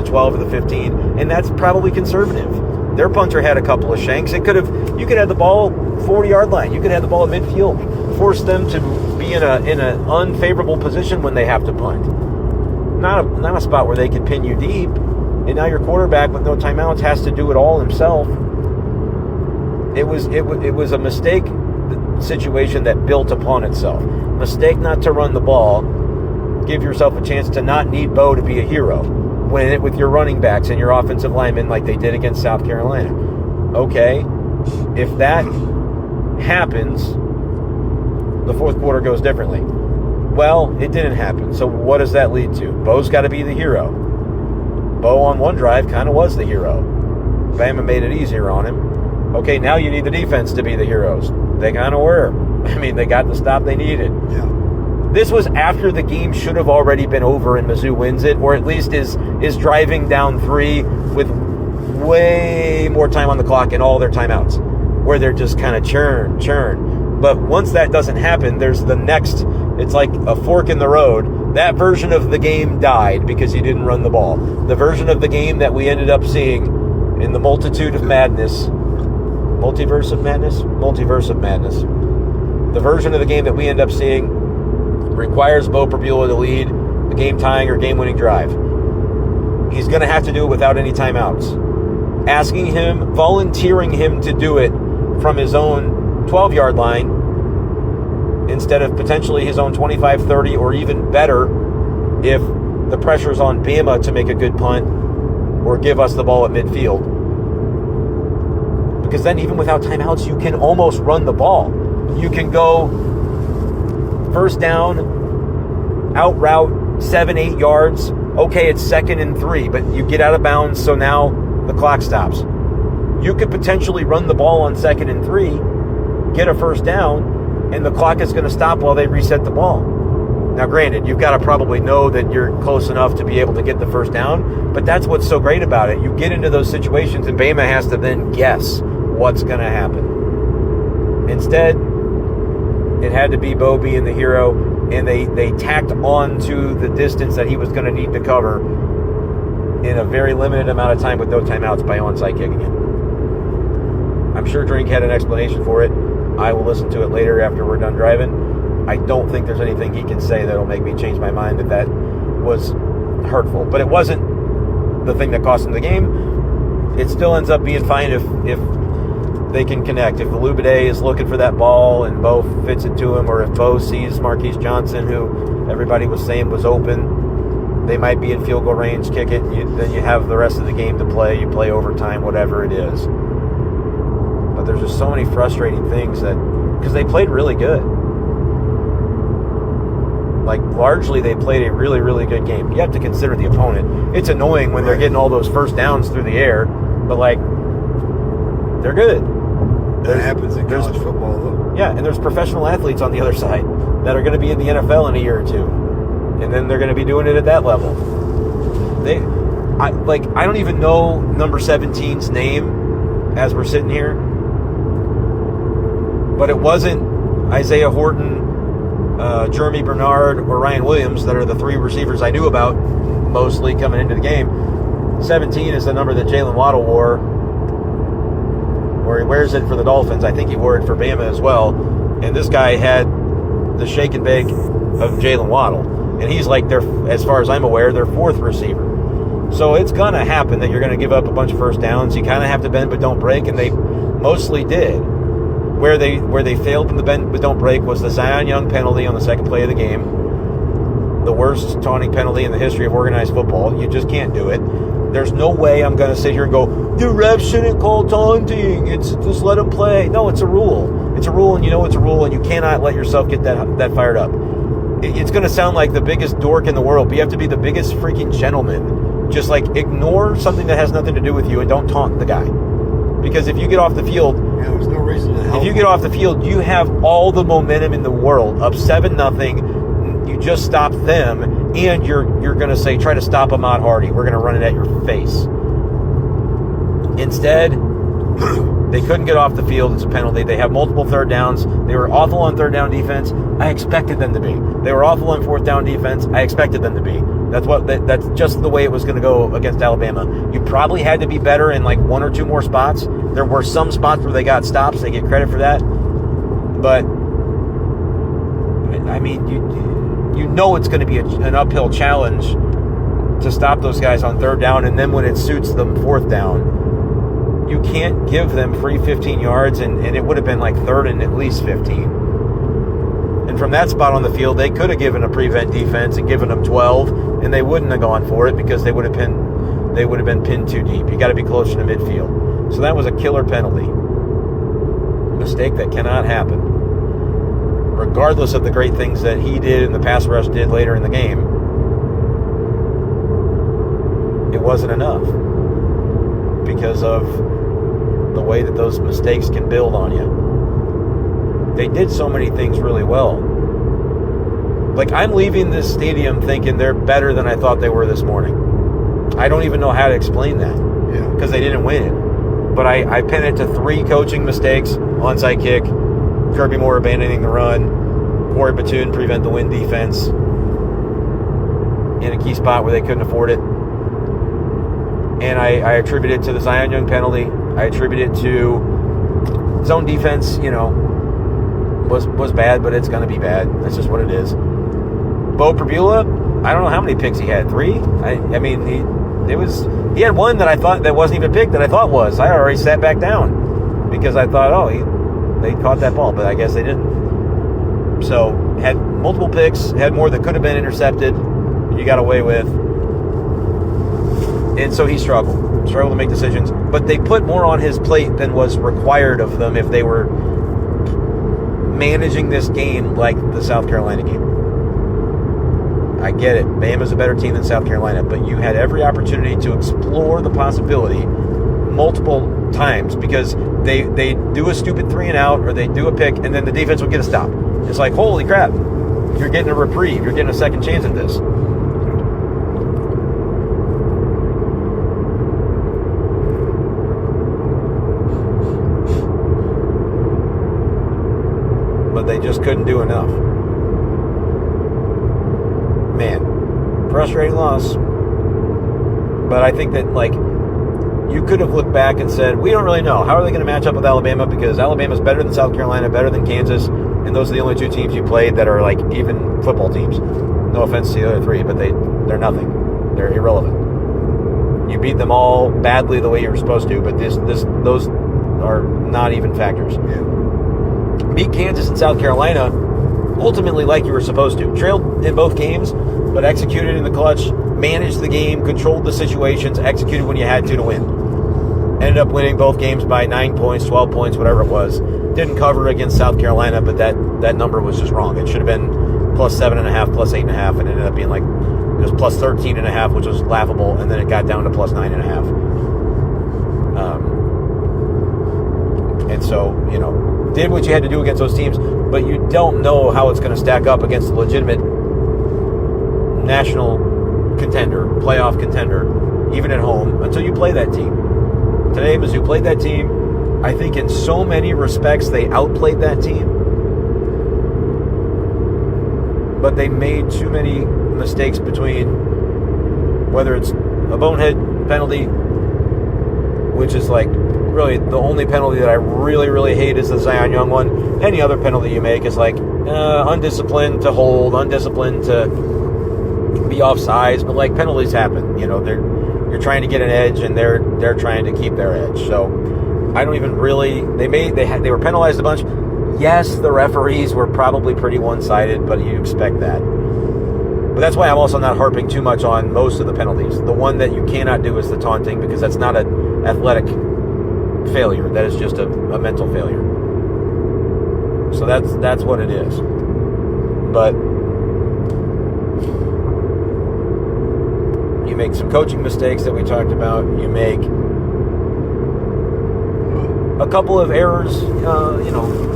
12 or the 15, and that's probably conservative. Their punter had a couple of shanks. You could have the ball 40-yard line. You could have the ball at midfield, force them to be in an unfavorable position when they have to punt. Not a spot where they can pin you deep, and now your quarterback with no timeouts has to do it all himself. It was a mistake situation that built upon itself. Mistake not to run the ball. Give yourself a chance to not need Bo to be a hero. Win it with your running backs and your offensive linemen like they did against South Carolina. Okay, if that happens, the fourth quarter goes differently. Well, it didn't happen. So what does that lead to? Bo's got to be the hero. Bo on one drive kind of was the hero. Bama made it easier on him. Okay, now you need the defense to be the heroes. They kind of were. They got the stop they needed. Yeah. This was after the game should have already been over and Mizzou wins it, or at least is driving down 3 with way more time on the clock and all their timeouts, where they're just kind of churn. But once that doesn't happen, there's the next, it's like a fork in the road. That version of the game died because you didn't run the ball. The version of the game that we ended up seeing in the multiverse of madness. The version of the game that we end up seeing requires Bo Perbula to lead a game-tying or game-winning drive. He's going to have to do it without any timeouts. Volunteering him to do it from his own 12-yard line instead of potentially his own 25, 30, or even better if the pressure's on Bama to make a good punt or give us the ball at midfield. Because then even without timeouts, you can almost run the ball. You can go first down, out route 7-8 yards. Okay, it's 2nd and 3, but you get out of bounds, so now the clock stops. You could potentially run the ball on 2nd and 3, get a first down, and the clock is going to stop while they reset the ball. Now, granted, you've got to probably know that you're close enough to be able to get the first down, but that's what's so great about it. You get into those situations, and Bama has to then guess what's going to happen. Instead, it had to be Bo being the hero, and they tacked on to the distance that he was going to need to cover in a very limited amount of time with no timeouts by onside kick again. I'm sure Drink had an explanation for it. I will listen to it later after we're done driving. I don't think there's anything he can say that'll make me change my mind that was hurtful. But it wasn't the thing that cost him the game. It still ends up being fine if they can connect. If Olubade is looking for that ball and Bo fits it to him, or if Bo sees Marquise Johnson, who everybody was saying was open, they might be in field goal range, kick it, then you have the rest of the game to play. You play overtime, whatever it is. But there's just so many frustrating things because they played really good. Like, largely they played a really, really good game. You have to consider the opponent. It's annoying when they're getting all those first downs through the air, but, like, they're good. That happens in college football, though. Yeah, and there's professional athletes on the other side that are going to be in the NFL in a year or two. And then they're going to be doing it at that level. I don't even know number 17's name as we're sitting here. But it wasn't Isaiah Horton, Jeremy Bernard, or Ryan Williams that are the 3 receivers I knew about mostly coming into the game. 17 is the number that Jalen Waddle wore, or he wears it for the Dolphins. I think he wore it for Bama as well. And this guy had the shake and bake of Jalen Waddle. And he's like, as far as I'm aware, their 4th receiver. So it's going to happen that you're going to give up a bunch of first downs. You kind of have to bend but don't break, and they mostly did. Where they failed in the bend but don't break was the Zion Young penalty on the second play of the game. The worst taunting penalty in the history of organized football. You just can't do it. There's no way I'm going to sit here and go, the refs shouldn't call taunting. It's just let them play. No, it's a rule. It's a rule, and you know it's a rule, and you cannot let yourself get that fired up. It's going to sound like the biggest dork in the world, but you have to be the biggest freaking gentleman. Just, like, ignore something that has nothing to do with you and don't taunt the guy. Because if you get off the field, there's no reason to help. If you get off the field, you have all the momentum in the world. Up 7-0, you just stop them, and you're going to say, try to stop Ahmad Hardy. We're going to run it at your face. Instead, they couldn't get off the field. It's a penalty. They have multiple third downs. They were awful on third down defense. I expected them to be. They were awful on fourth down defense. I expected them to be. That's just the way it was going to go against Alabama. You probably had to be better in like 1 or 2 more spots. There were some spots where they got stops. They get credit for that. But, I mean, you know it's going to be an uphill challenge to stop those guys on third down, and then when it suits them, fourth down. You can't give them free 15 yards, and it would have been like 3rd and at least 15. And from that spot on the field, they could have given a prevent defense and given them 12, and they wouldn't have gone for it because they would have been pinned too deep. You got to be closer to midfield. So that was a killer penalty. A mistake that cannot happen. Regardless of the great things that he did and the pass rush did later in the game, it wasn't enough because of the way that those mistakes can build on you. They did so many things really well. Like, I'm leaving this stadium thinking they're better than I thought they were this morning. I don't even know how to explain that. Yeah. Because they didn't win it. But I pin it to 3 coaching mistakes: onside kick, Kirby Moore abandoning the run, Corey Batoon prevent the win defense in a key spot where they couldn't afford it. And I attribute it to the Zion Young penalty. I attribute it to zone defense, was bad, but it's going to be bad. That's just what it is. Bo Pribula, I don't know how many picks he had. 3? I mean, he had one that I thought that wasn't even picked that I thought was. I already sat back down because I thought, they caught that ball, but I guess they didn't. So, had multiple picks, had more that could have been intercepted, you got away with. And so he struggled to make decisions. But they put more on his plate than was required of them if they were managing this game like the South Carolina game. I get it. Bama's a better team than South Carolina, but you had every opportunity to explore the possibility multiple times because they do a stupid 3-and-out or they do a pick, and then the defense will get a stop. It's like, holy crap, you're getting a reprieve. You're getting a second chance at this. But they just couldn't do enough. Man, frustrating loss. But I think that, like, you could have looked back and said, we don't really know. How are they going to match up with Alabama? Because Alabama's better than South Carolina, better than Kansas, and those are the only two teams you played that are, like, even football teams. No offense to the other three, but they're nothing. They're irrelevant. You beat them all badly the way you were supposed to, but those are not even factors. Yeah. Beat Kansas and South Carolina ultimately like you were supposed to. Trailed in both games, but executed in the clutch, managed the game, controlled the situations, executed when you had to win. Ended up winning both games by 9 points, 12 points, whatever it was. Didn't cover against South Carolina, but that number was just wrong. It should have been plus 7.5, plus 8.5, and it ended up being like it was plus 13.5, which was laughable, and then it got down to plus 9.5. And so, did what you had to do against those teams, but you don't know how it's going to stack up against a legitimate national contender, playoff contender, even at home, until you play that team. Today, Mizzou played that team. I think in so many respects, they outplayed that team. But they made too many mistakes between whether it's a bonehead penalty, which is like really the only penalty that I really, really hate is the Zion Young one. Any other penalty you make is like undisciplined to hold, undisciplined to be offsides, but like penalties happen. You're trying to get an edge, and they're trying to keep their edge. So I don't even really. They were penalized a bunch. Yes, the referees were probably pretty one-sided, but you expect that. But that's why I'm also not harping too much on most of the penalties. The one that you cannot do is the taunting, because that's not an athletic failure. That is just a mental failure. So that's what it is. But you make some coaching mistakes that we talked about. You make a couple of errors,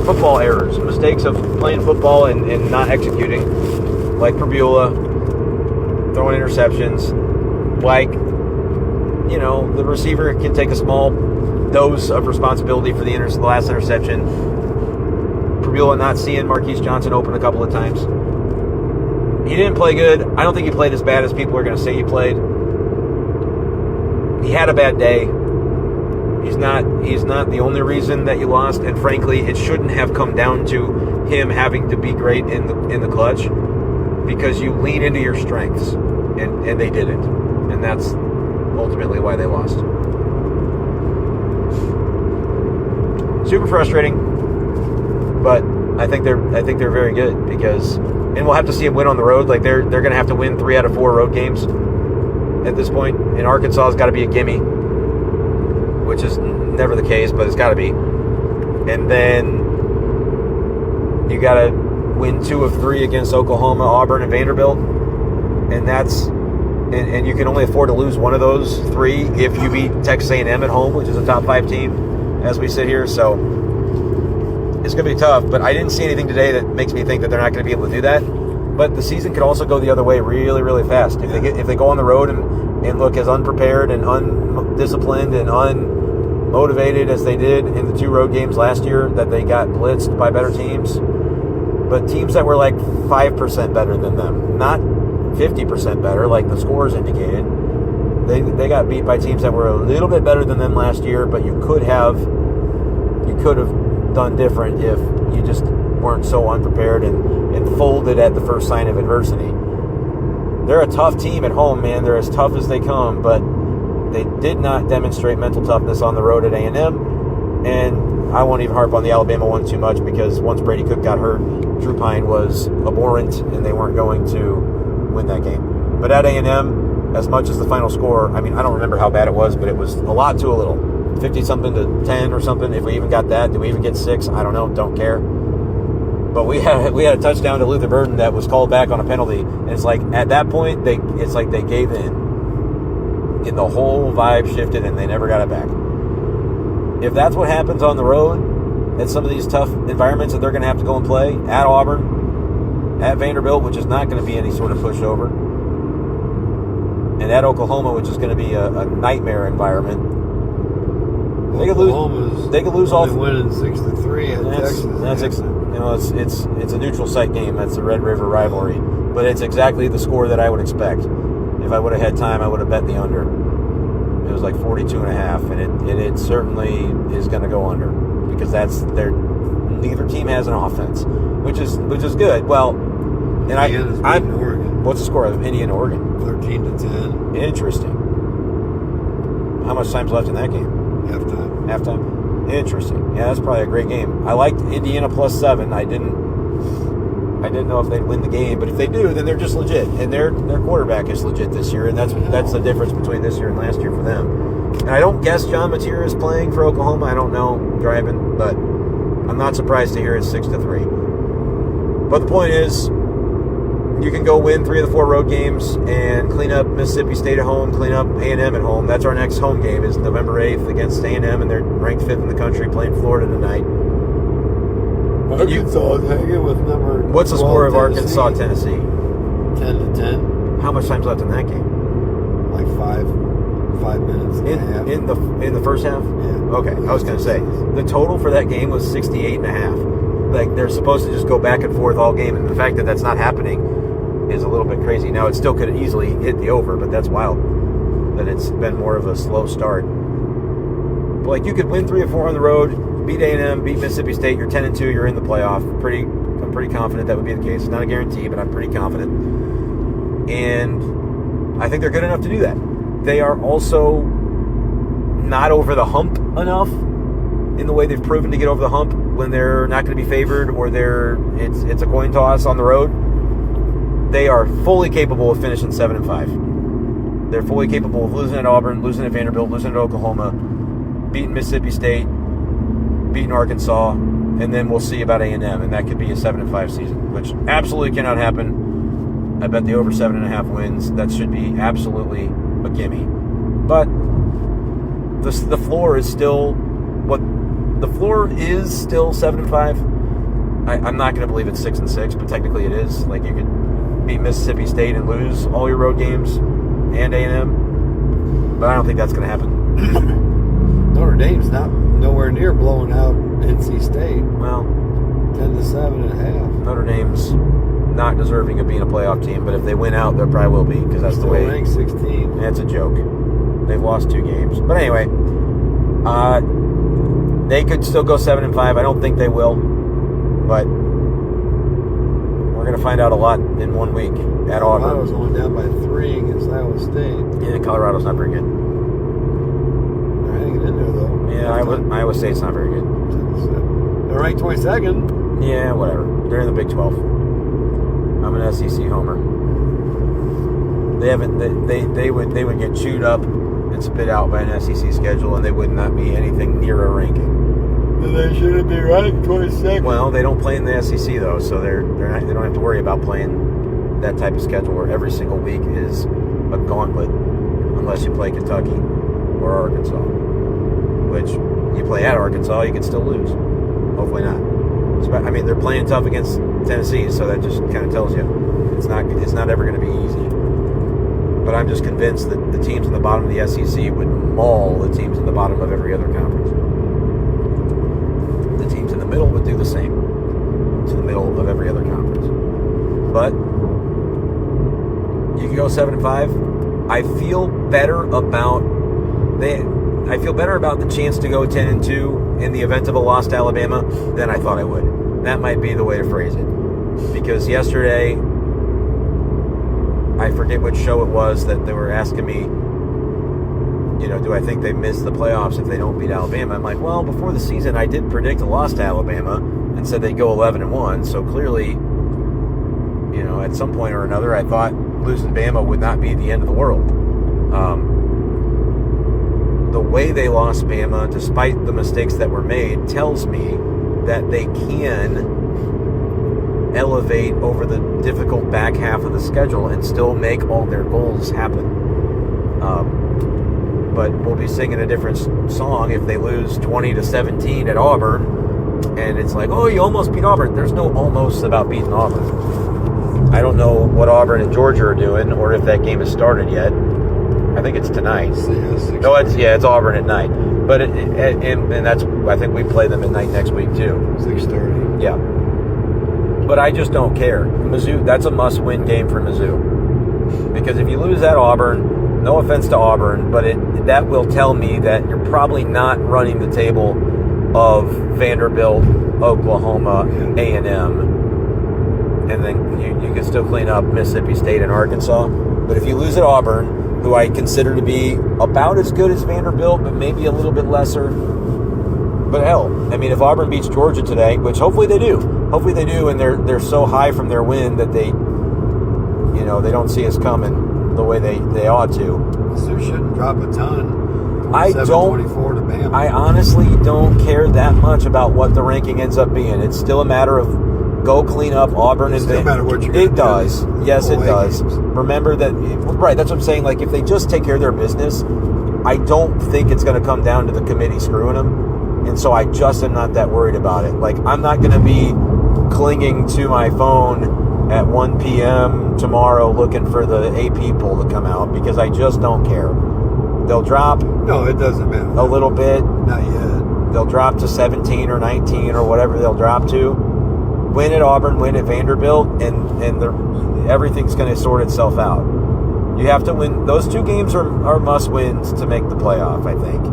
football errors, mistakes of playing football and not executing, like Perbula, throwing interceptions, like, the receiver can take a small dose of responsibility for the last interception. Perbula not seeing Marquise Johnson open a couple of times. He didn't play good. I don't think he played as bad as people are going to say he played. He had a bad day. He's not the only reason that you lost, and frankly, it shouldn't have come down to him having to be great in the clutch, because you lean into your strengths, and they didn't, and that's ultimately why they lost. Super frustrating, but I think they're very good, because, and we'll have to see them win on the road. Like they're going to have to win 3 out of 4 road games at this point, and Arkansas has got to be a gimme, which is never the case, but it's got to be. And then you got to win 2 of 3 against Oklahoma, Auburn, and Vanderbilt, and and you can only afford to lose one of those 3 if you beat Texas A&M at home, which is a top 5 team as we sit here. So it's going to be tough, but I didn't see anything today that makes me think that they're not going to be able to do that. But the season could also go the other way really, really fast. If they go on the road and look as unprepared and undisciplined and unmotivated as they did in the 2 road games last year, that they got blitzed by better teams, but teams that were like 5% better than them, not 50% better like the scores indicated. They got beat by teams that were a little bit better than them last year, but you could have done different if you just weren't so unprepared and folded at the first sign of adversity. They're a tough team at home, man. They're as tough as they come, but they did not demonstrate mental toughness on the road at A&M, and I won't even harp on the Alabama one too much, because once Brady Cook got hurt, Drew Pine was abhorrent, and they weren't going to win that game. But at A&M, as much as the final score, I don't remember how bad it was, but it was a lot to a little. 50-something to 10 or something, if we even got that. Do we even get 6? I don't know. Don't care. But we had a touchdown to Luther Burden that was called back on a penalty, and it's like at that point it's like they gave in. And the whole vibe shifted, and they never got it back. If that's what happens on the road at some of these tough environments that they're going to have to go and play, at Auburn, at Vanderbilt, which is not going to be any sort of pushover, and at Oklahoma, which is going to be a nightmare environment, they could lose all. Winning 6-3 at Texas. It's a neutral site game. That's the Red River rivalry, but it's exactly the score that I would expect. If I would have had time, I would have bet the under. It was like 42.5, and it certainly is going to go under because neither team has an offense, which is good. Well, and I'm Oregon. What's the score of Indiana Oregon? 13-10. Interesting. How much time's left in that game? Halftime. Interesting. Yeah, that's probably a great game. I liked Indiana +7. I didn't know if they'd win the game, but if they do, then they're just legit, and their quarterback is legit this year, and that's the difference between this year and last year for them. And I don't guess John Mateer is playing for Oklahoma. I don't know, driving, but I'm not surprised to hear it's 6-3. But the point is, you can go win 3 of the 4 road games and clean up Mississippi State at home, clean up A&M at home. That's our next home game is November 8th against A&M, and they're ranked 5th in the country, playing Florida tonight. Arkansas is hanging with number. What's the score of Arkansas, Tennessee? 10-10. How much time's left in that game? Like 5 minutes and a half. In the first half? Yeah. Okay, I was going to say the total for that game was 68.5. Like they're supposed to just go back and forth all game, and the fact that that's not happening is a little bit crazy. Now it still could easily hit the over, but that's wild that it's been more of a slow start. But like you could win 3 or 4 on the road, beat A&M, beat Mississippi State. You're 10-2. You're in the playoff. I'm pretty confident that would be the case. It's not a guarantee, but I'm pretty confident. And I think they're good enough to do that. They are also not over the hump enough in the way they've proven to get over the hump when they're not going to be favored or it's a coin toss on the road. They are fully capable of finishing 7-5. They're fully capable of losing at Auburn, losing at Vanderbilt, losing at Oklahoma, beating Mississippi State, beating Arkansas, and then we'll see about A&M, and that could be a 7-5 season, which absolutely cannot happen. I bet the over 7.5 wins. That should be absolutely a gimme. But the floor is still 7-5. I'm not going to believe it's 6-6, but technically it is. Like you could beat Mississippi State and lose all your road games and A&M, but I don't think that's going to happen. Notre Dame's nowhere near blowing out NC State. Well, 10-7.5. Notre Dame's not deserving of being a playoff team, but if they win out, they probably will be because that's the way. Ranked 16. That's a joke. They've lost 2 games, but anyway, they could still go 7-5. I don't think they will, but we're going to find out a lot in 1 week at Auburn. Colorado's only down by 3 against Iowa State. Yeah, Colorado's not very good. They're hanging in there, though. Yeah, Iowa State's not very good. They're ranked 22nd. Yeah, whatever. They're in the Big 12. I'm an SEC homer. They would get chewed up and spit out by an SEC schedule, and they would not be anything near a ranking. They shouldn't be ranked 22nd. Well, they don't play in the SEC though, so they don't have to worry about playing that type of schedule where every single week is a gauntlet, unless you play Kentucky or Arkansas. Which you play at Arkansas, you can still lose. Hopefully not. I mean, they're playing tough against Tennessee, so that just kind of tells you it's not ever going to be easy. But I'm just convinced that the teams in the bottom of the SEC would maul the teams in the bottom of every other conference. The teams in the middle would do the same to the middle of every other conference. But you can go 7-5. I feel better about the chance to go 10-2 in the event of a loss to Alabama than I thought I would. That might be the way to phrase it. Because yesterday, I forget which show it was that they were asking me, do I think they miss the playoffs if they don't beat Alabama? I'm like, well, before the season, I did predict a loss to Alabama and said they'd go 11-1. So clearly, at some point or another, I thought losing Bama would not be the end of the world. The way they lost Bama, despite the mistakes that were made, tells me that they can elevate over the difficult back half of the schedule and still make all their goals happen. But we'll be singing a different song if they lose 20-17 at Auburn, and it's like, oh, you almost beat Auburn. There's no almost about beating Auburn. I don't know what Auburn and Georgia are doing, or if that game has started yet. I think it's tonight. It's Auburn at night. But and that's, I think we play them at night next week too. 6:30. Yeah. But I just don't care. Mizzou, that's a must-win game for Mizzou. Because if you lose at Auburn, no offense to Auburn, but that will tell me that you're probably not running the table of Vanderbilt, Oklahoma, A&M, and then you can still clean up Mississippi State and Arkansas. But if you lose at Auburn, who I consider to be about as good as Vanderbilt, but maybe a little bit lesser. But hell, I mean, if Auburn beats Georgia today, which hopefully they do, and they're so high from their win that they don't see us coming the way they ought to. So shouldn't drop a ton. I 24 to Bama. I honestly don't care that much about what the ranking ends up being. It's still a matter of go clean up Auburn and no matter what you're It does. Yes, it does. Games. Remember that, right, that's what I'm saying. Like, if they just take care of their business, I don't think it's going to come down to the committee screwing them. And so I just am not that worried about it. Like, I'm not going to be clinging to my phone at 1 p.m. tomorrow looking for the AP poll to come out because I just don't care. They'll drop. No, it doesn't matter. A little bit. Not yet. They'll drop to 17 or 19 or whatever they'll drop to. Win at Auburn, win at Vanderbilt, and everything's going to sort itself out. You have to win. Those two games are must-wins to make the playoff, I think.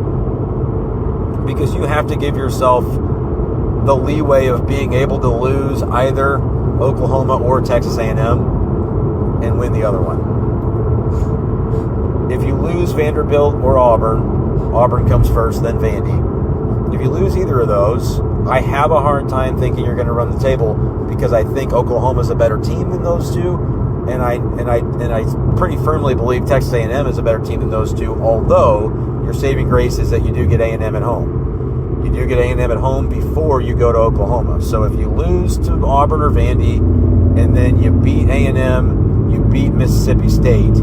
Because you have to give yourself the leeway of being able to lose either Oklahoma or Texas A&M and win the other one. If you lose Vanderbilt or Auburn comes first, then Vandy. If you lose either of those, I have a hard time thinking you're going to run the table because I think Oklahoma's a better team than those two, and I pretty firmly believe Texas A&M is a better team than those two. Although your saving grace is that you do get A&M at home. You do get A&M at home before you go to Oklahoma. So if you lose to Auburn or Vandy, and then you beat A&M, you beat Mississippi State,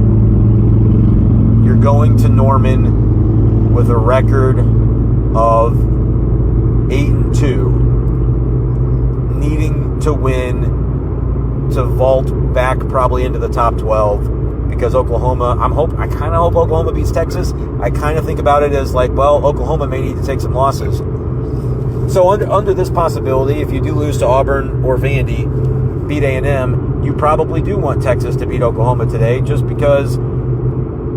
you're going to Norman with a record of 8-2, needing to win to vault back probably into the top 12 because Oklahoma, I kind of hope Oklahoma beats Texas. I kind of think about it as like, well, Oklahoma may need to take some losses. So under this possibility, if you do lose to Auburn or Vandy, beat A&M, you probably do want Texas to beat Oklahoma today just because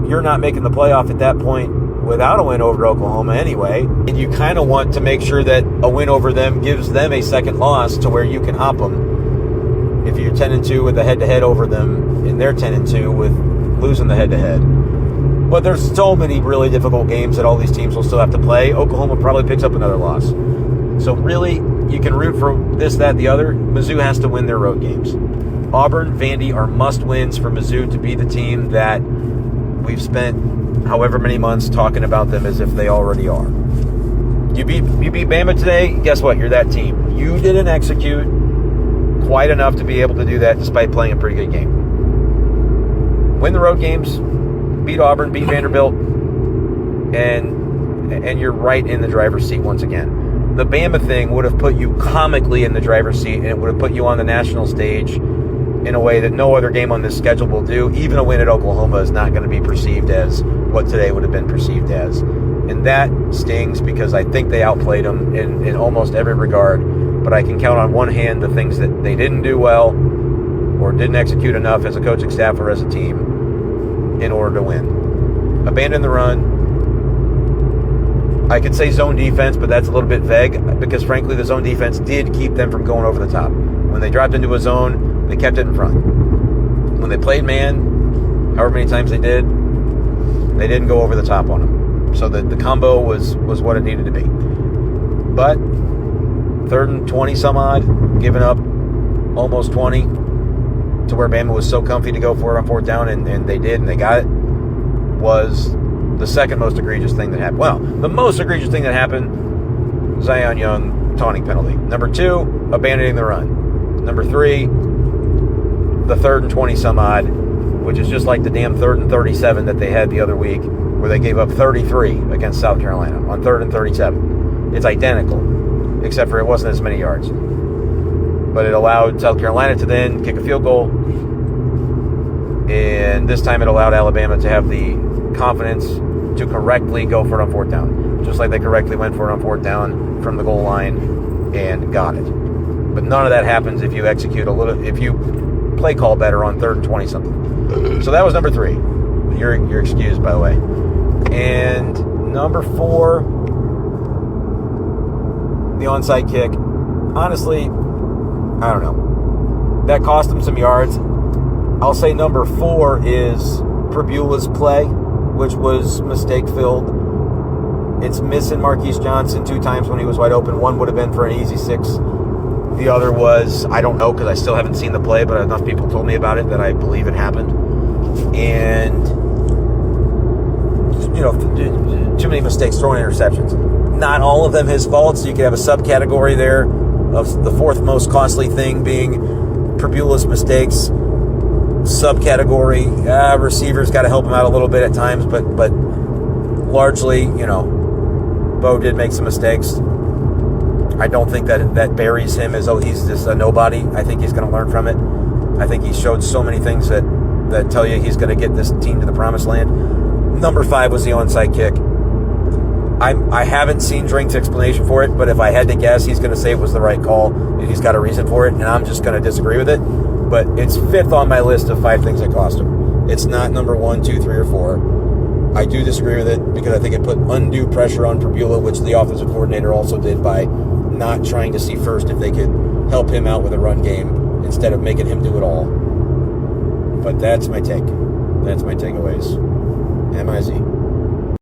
you're not making the playoff at that point without a win over Oklahoma anyway, and you kind of want to make sure that a win over them gives them a second loss to where you can hop them if you're 10-2 with a head-to-head over them, and they're 10-2 with losing the head-to-head. But there's so many really difficult games that all these teams will still have to play. Oklahoma probably picks up another loss. So really, you can root for this, that, the other. Mizzou has to win their road games. Auburn, Vandy are must-wins for Mizzou to be the team that we've spent however many months talking about them as if they already are. You beat Bama today, guess what? You're that team. You didn't execute quite enough to be able to do that despite playing a pretty good game. Win the road games, beat Auburn, beat Vanderbilt, and you're right in the driver's seat once again. The Bama thing would have put you comically in the driver's seat, and it would have put you on the national stage in a way that no other game on this schedule will do. Even a win at Oklahoma is not going to be perceived as what today would have been perceived as. And that stings because I think they outplayed them in almost every regard. But I can count on one hand the things that they didn't do well or didn't execute enough as a coaching staff or as a team in order to win. Abandon the run. I could say zone defense, but that's a little bit vague because, frankly, the zone defense did keep them from going over the top. When they dropped into a zone, they kept it in front. When they played man, however many times they did, they didn't go over the top on them. So the combo was what it needed to be. But 3rd and 20 some odd, giving up almost 20 to where Bama was so comfy to go for it on 4th down, and they did, and they got it, was the second most egregious thing that happened. Well, the most egregious thing that happened, Zion Young taunting penalty. Number 2, abandoning the run. Number 3, the 3rd and 20 some odd, which is just like the damn 3rd and 37 that they had the other week, where they gave up 33 against South Carolina on 3rd and 37. It's identical, except for it wasn't as many yards. But it allowed South Carolina to then kick a field goal, and this time it allowed Alabama to have the confidence to correctly go for it on 4th down, just like they correctly went for it on 4th down from the goal line and got it. But none of that happens if you if you play call better on 3rd and 20 something. So that was number 3. You're excused, by the way. And number 4, the onside kick. Honestly, I don't know. That cost him some yards. I'll say number 4 is Perbula's play, which was mistake-filled. It's missing Marquise Johnson 2 times when he was wide open. One would have been for an easy 6. The other was, I don't know because I still haven't seen the play, but enough people told me about it that I believe it happened. And, too many mistakes, throwing interceptions. Not all of them his fault, so you could have a subcategory there of the 4th most costly thing being Perbula's mistakes. Subcategory, receivers got to help him out a little bit at times, but largely, Bo did make some mistakes. I don't think that buries him as though he's just a nobody. I think he's going to learn from it. I think he showed so many things that tell you he's going to get this team to the promised land. Number 5 was the onside kick. I haven't seen Drink's explanation for it, but if I had to guess, he's going to say it was the right call, and he's got a reason for it, and I'm just going to disagree with it. But it's 5th on my list of 5 things that cost him. It's not number 1, 2, 3, or 4. I do disagree with it because I think it put undue pressure on Perbula, which the offensive coordinator also did by not trying to see first if they could help him out with a run game instead of making him do it all. But that's my take. That's my takeaways. MIZ.